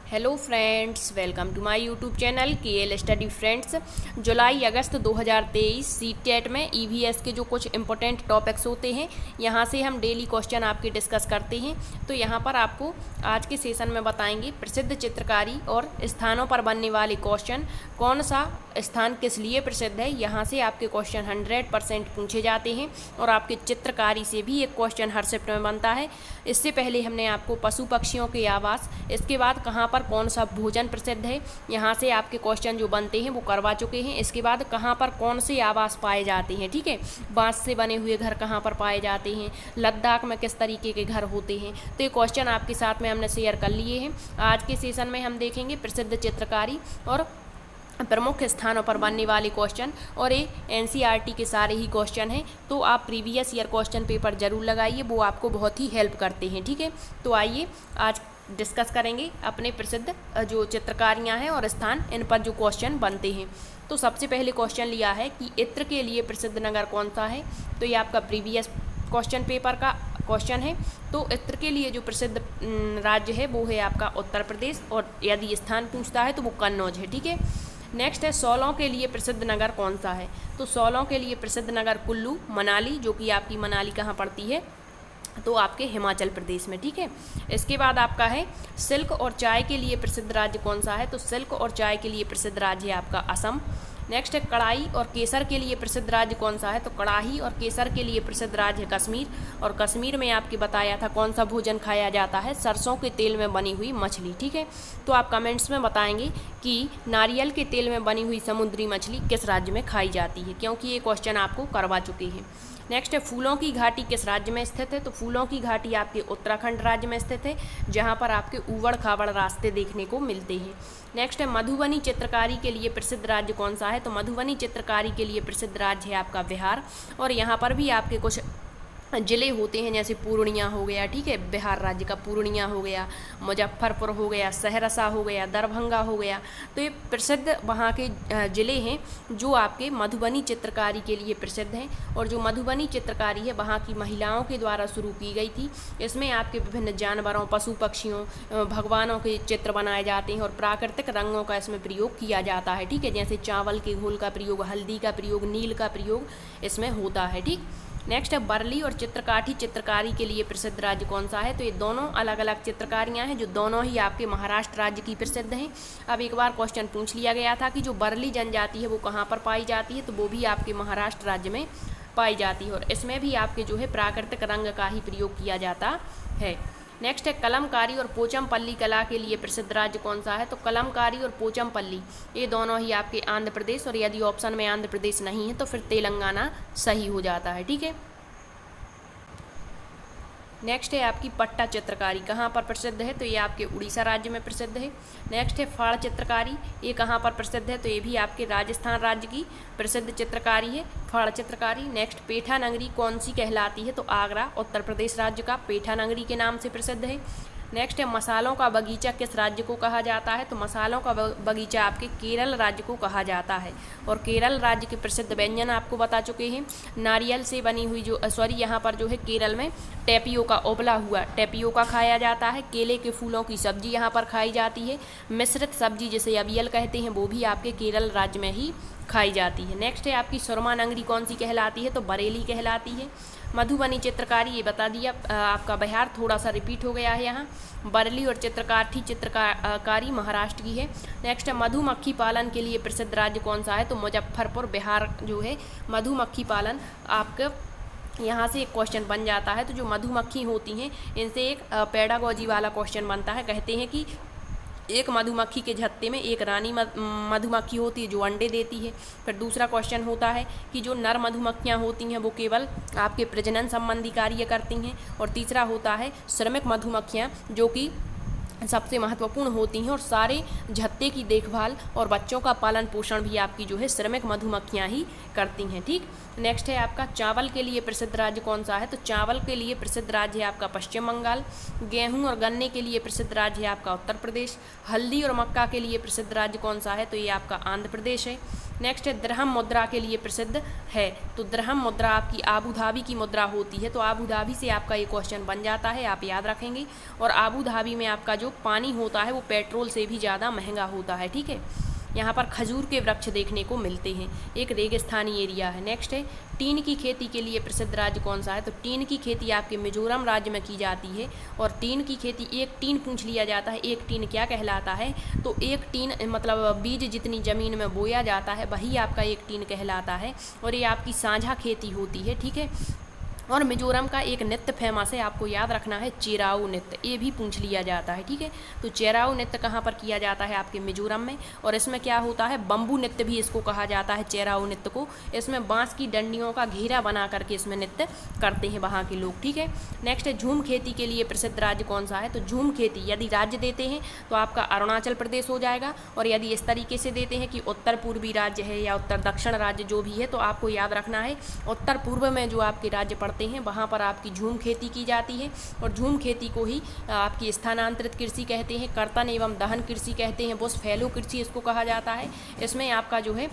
Hello friends, welcome to my YouTube channel KL study friends. जुलाई अगस्त 2023 CTET में EVS के जो कुछ इंपॉर्टेंट टॉपिक्स होते हैं, यहाँ से हम डेली क्वेश्चन आपके डिस्कस करते हैं। तो यहाँ पर आपको आज के सेशन में बताएंगे प्रसिद्ध चित्रकारी और स्थानों पर बनने वाले क्वेश्चन, कौन सा स्थान किस लिए प्रसिद्ध है। यहाँ से आपके क्वेश्चन 100% पूछे जाते हैं और आपके चित्रकारी से भी एक क्वेश्चन हर शिफ्ट में बनता है। इससे पहले हमने आपको पशु पक्षियों के आवास, इसके बाद कहाँ पर कौन सा भोजन प्रसिद्ध है, यहाँ से आपके क्वेश्चन जो बनते हैं वो करवा चुके हैं। इसके बाद कहाँ पर कौन से आवास पाए जाते हैं, ठीक है, बांस से बने हुए घर कहाँ पर पाए जाते हैं, लद्दाख में किस तरीके के घर होते हैं। तो ये क्वेश्चन आपके साथ में हमने शेयर कर लिए हैं। आज के सेशन में हम देखेंगे प्रसिद्ध चित्रकारी और प्रमुख स्थानों पर बनने वाले क्वेश्चन, और ये NCERT के सारे ही क्वेश्चन हैं। तो आप प्रीवियस ईयर क्वेश्चन पेपर जरूर लगाइए, वो आपको बहुत ही हेल्प करते हैं, ठीक है। तो आइए आज डिस्कस करेंगे अपने प्रसिद्ध जो चित्रकारियाँ हैं और स्थान, इन पर जो क्वेश्चन बनते हैं। तो सबसे पहले क्वेश्चन लिया है कि इत्र के लिए प्रसिद्ध नगर कौन सा है। तो ये आपका प्रीवियस क्वेश्चन पेपर का क्वेश्चन है। तो इत्र के लिए जो प्रसिद्ध राज्य है वो है आपका उत्तर प्रदेश, और यदि स्थान पूछता है तो वो कन्नौज है, ठीक है। नेक्स्ट है शॉलों के लिए प्रसिद्ध नगर कौन सा है। तो शॉलों के लिए प्रसिद्ध नगर कुल्लू मनाली, जो कि आपकी मनाली कहाँ पड़ती है, तो आपके हिमाचल प्रदेश में, ठीक है। इसके बाद आपका है सिल्क और चाय के लिए प्रसिद्ध राज्य कौन सा है। तो सिल्क और चाय के लिए प्रसिद्ध राज्य है आपका असम। नेक्स्ट है कढ़ाई और केसर के लिए प्रसिद्ध राज्य कौन सा है। तो कढ़ाई और केसर के लिए प्रसिद्ध राज्य है कश्मीर, और कश्मीर में आपके बताया था कौन सा भोजन खाया जाता है, सरसों के तेल में बनी हुई मछली, ठीक है। तो आप कमेंट्स में बताएंगे कि नारियल के तेल में बनी हुई समुद्री मछली किस राज्य में खाई जाती है, क्योंकि ये क्वेश्चन आपको करवा चुके हैं। नेक्स्ट है फूलों की घाटी किस राज्य में स्थित है। तो फूलों की घाटी आपके उत्तराखंड राज्य में स्थित है, जहाँ पर आपके ऊबड़ खाबड़ रास्ते देखने को मिलते हैं। नेक्स्ट है मधुबनी चित्रकारी के लिए प्रसिद्ध राज्य कौन सा है। तो मधुबनी चित्रकारी के लिए प्रसिद्ध राज्य है आपका बिहार, और यहाँ पर भी आपके कुछ ज़िले होते हैं, जैसे पूर्णिया हो गया, ठीक है, बिहार राज्य का पूर्णिया हो गया, मुजफ्फरपुर हो गया, सहरसा हो गया, दरभंगा हो गया। तो ये प्रसिद्ध वहाँ के ज़िले हैं जो आपके मधुबनी चित्रकारी के लिए प्रसिद्ध हैं। और जो मधुबनी चित्रकारी है वहाँ की महिलाओं के द्वारा शुरू की गई थी। इसमें आपके विभिन्न जानवरों, पशु पक्षियों, भगवानों के चित्र बनाए जाते हैं, और प्राकृतिक रंगों का इसमें प्रयोग किया जाता है, ठीक है, जैसे चावल के घोल का प्रयोग, हल्दी का प्रयोग, नील का प्रयोग इसमें होता है, ठीक। नेक्स्ट है बरली और चित्रकाठी चित्रकारी के लिए प्रसिद्ध राज्य कौन सा है। तो ये दोनों अलग अलग चित्रकारियाँ हैं, जो दोनों ही आपके महाराष्ट्र राज्य की प्रसिद्ध हैं। अब एक बार क्वेश्चन पूछ लिया गया था कि जो बरली जनजाति है वो कहाँ पर पाई जाती है। तो वो भी आपके महाराष्ट्र राज्य में पाई जाती है, और इसमें भी आपके जो है प्राकृतिक रंग का ही प्रयोग किया जाता है। नेक्स्ट है कलमकारी और पोचमपल्ली कला के लिए प्रसिद्ध राज्य कौन सा है। तो कलमकारी और पोचमपल्ली ये दोनों ही आपके आंध्र प्रदेश, और यदि ऑप्शन में आंध्र प्रदेश नहीं है तो फिर तेलंगाना सही हो जाता है, ठीक है। नेक्स्ट है आपकी पट्टा चित्रकारी कहाँ पर प्रसिद्ध है। तो ये आपके उड़ीसा राज्य में प्रसिद्ध है। नेक्स्ट है फाड़ चित्रकारी, ये कहाँ पर प्रसिद्ध है। तो ये भी आपके राजस्थान राज्य की प्रसिद्ध चित्रकारी है, फाड़ चित्रकारी। नेक्स्ट पेठा नगरी कौन सी कहलाती है। तो आगरा उत्तर प्रदेश राज्य का पेठा नगरी के नाम से प्रसिद्ध है। नेक्स्ट है मसालों का बगीचा किस राज्य को कहा जाता है। तो मसालों का बगीचा आपके केरल राज्य को कहा जाता है, और केरल राज्य के प्रसिद्ध व्यंजन आपको बता चुके हैं। नारियल से बनी हुई यहाँ पर जो है केरल में टेपियोका, उबला हुआ टेपियोका खाया जाता है। केले के फूलों की सब्जी यहाँ पर खाई जाती है। मिश्रित सब्जी जिसे अवियल कहते हैं वो भी आपके केरल राज्य में ही खाई जाती है। नेक्स्ट है आपकी सुरमा नगरी कौन सी कहलाती है। तो बरेली कहलाती है। मधुबनी चित्रकारी ये बता दिया आपका बिहार, थोड़ा सा रिपीट हो गया है यहाँ। बरली और चित्रकाठी चित्रकारी महाराष्ट्र की है। नेक्स्ट है मधुमक्खी पालन के लिए प्रसिद्ध राज्य कौन सा है। तो मुजफ्फरपुर बिहार जो है मधुमक्खी पालन आपका यहाँ से एक क्वेश्चन बन जाता है। तो जो मधुमक्खी होती हैं इनसे एक पेडागोजी वाला क्वेश्चन बनता है। कहते हैं कि एक मधुमक्खी के झत्ते में एक रानी मधुमक्खी होती है जो अंडे देती है। फिर दूसरा क्वेश्चन होता है कि जो नर मधुमक्खियाँ होती हैं वो केवल आपके प्रजनन संबंधी कार्य करती हैं। और तीसरा होता है श्रमिक मधुमक्खियाँ, जो कि सबसे महत्वपूर्ण होती हैं, और सारे झत्ते की देखभाल और बच्चों का पालन पोषण भी आपकी जो है श्रमिक मधुमक्खियाँ ही करती हैं, ठीक। नेक्स्ट है आपका चावल के लिए प्रसिद्ध राज्य कौन सा है। तो चावल के लिए प्रसिद्ध राज्य है आपका पश्चिम बंगाल। गेहूं और गन्ने के लिए प्रसिद्ध राज्य है आपका उत्तर प्रदेश। हल्दी और मक्का के लिए प्रसिद्ध राज्य कौन सा है। तो ये आपका आंध्र प्रदेश है। नेक्स्ट है दिरहम मुद्रा के लिए प्रसिद्ध है। तो दिरहम मुद्रा आपकी आबू धाबी की मुद्रा होती है। तो आबू धाबी से आपका ये क्वेश्चन बन जाता है, आप याद रखेंगे। और आबू धाबी में आपका जो पानी होता है वो पेट्रोल से भी ज़्यादा महंगा होता है, ठीक है। यहाँ पर खजूर के वृक्ष देखने को मिलते हैं, एक रेगिस्तानी एरिया है। नेक्स्ट है टीन की खेती के लिए प्रसिद्ध राज्य कौन सा है। तो टीन की खेती आपके मिजोरम राज्य में की जाती है। और टीन की खेती, एक टीन पूछ लिया जाता है, एक टीन क्या कहलाता है। तो एक टीन मतलब बीज जितनी ज़मीन में बोया जाता है वही आपका एक टीन कहलाता है। और ये आपकी साझा खेती होती है, ठीक है। और मिजोरम का एक नृत्य फेमस है, आपको याद रखना है, चेराऊ नृत्य, ये भी पूछ लिया जाता है, ठीक है। तो चेराऊ नृत्य कहाँ पर किया जाता है, आपके मिजोरम में। और इसमें क्या होता है, बम्बू नृत्य भी इसको कहा जाता है, चेराऊ नृत्य को। इसमें बांस की डंडियों का घेरा बना करके इसमें नृत्य करते हैं वहाँ के लोग, ठीक है। नेक्स्ट है झूम खेती के लिए प्रसिद्ध राज्य कौन सा है। तो झूम खेती यदि राज्य देते हैं तो आपका अरुणाचल प्रदेश हो जाएगा। और यदि इस तरीके से देते हैं कि उत्तर पूर्वी राज्य है या उत्तर दक्षिण राज्य जो भी है, तो आपको याद रखना है उत्तर पूर्व में जो आपके राज्य पड़ते हैं वहाँ पर आपकी झूम खेती की जाती है। और झूम खेती को ही आपकी स्थानांतरित कृषि कहते हैं, कर्तन एवं दहन कृषि कहते हैं, बुश फैलो कृषि इसको कहा जाता है। इसमें आपका जो है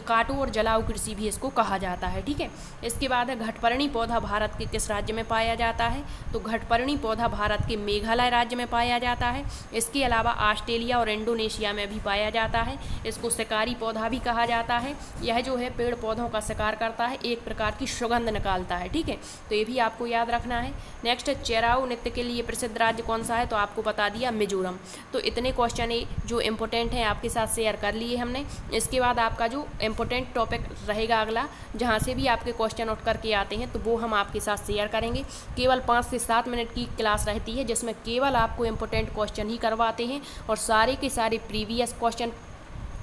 काटो और जलाऊ कृषि भी इसको कहा जाता है, ठीक है। इसके बाद है घटपर्णी पौधा भारत के किस राज्य में पाया जाता है। तो घटपर्णी पौधा भारत के मेघालय राज्य में पाया जाता है। इसके अलावा ऑस्ट्रेलिया और इंडोनेशिया में भी पाया जाता है। इसको शिकारी पौधा भी कहा जाता है। यह जो है पेड़ पौधों का शिकार करता है, एक प्रकार की सुगंध निकालता है, ठीक है। तो ये भी आपको याद रखना है। नेक्स्ट है चेराऊ नृत्य के लिए प्रसिद्ध राज्य कौन सा है। तो आपको बता दिया मिजोरम। तो इतने क्वेश्चन जो इम्पोर्टेंट हैं आपके साथ शेयर कर लिए हमने। इसके बाद आपका जो इम्पोर्टेंट टॉपिक रहेगा अगला, जहाँ से भी आपके क्वेश्चन उठ करके आते हैं, तो वो हम आपके साथ शेयर करेंगे। केवल 5 से 7 मिनट की क्लास रहती है, जिसमें केवल आपको इम्पोर्टेंट क्वेश्चन ही करवाते हैं और सारे के सारे प्रीवियस क्वेश्चन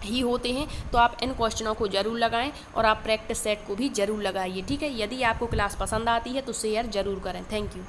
ही होते हैं। तो आप इन क्वेश्चनों को ज़रूर लगाएं और आप प्रैक्टिस सेट को भी ज़रूर लगाइए, ठीक है। यदि आपको क्लास पसंद आती है तो शेयर ज़रूर करें। Thank you.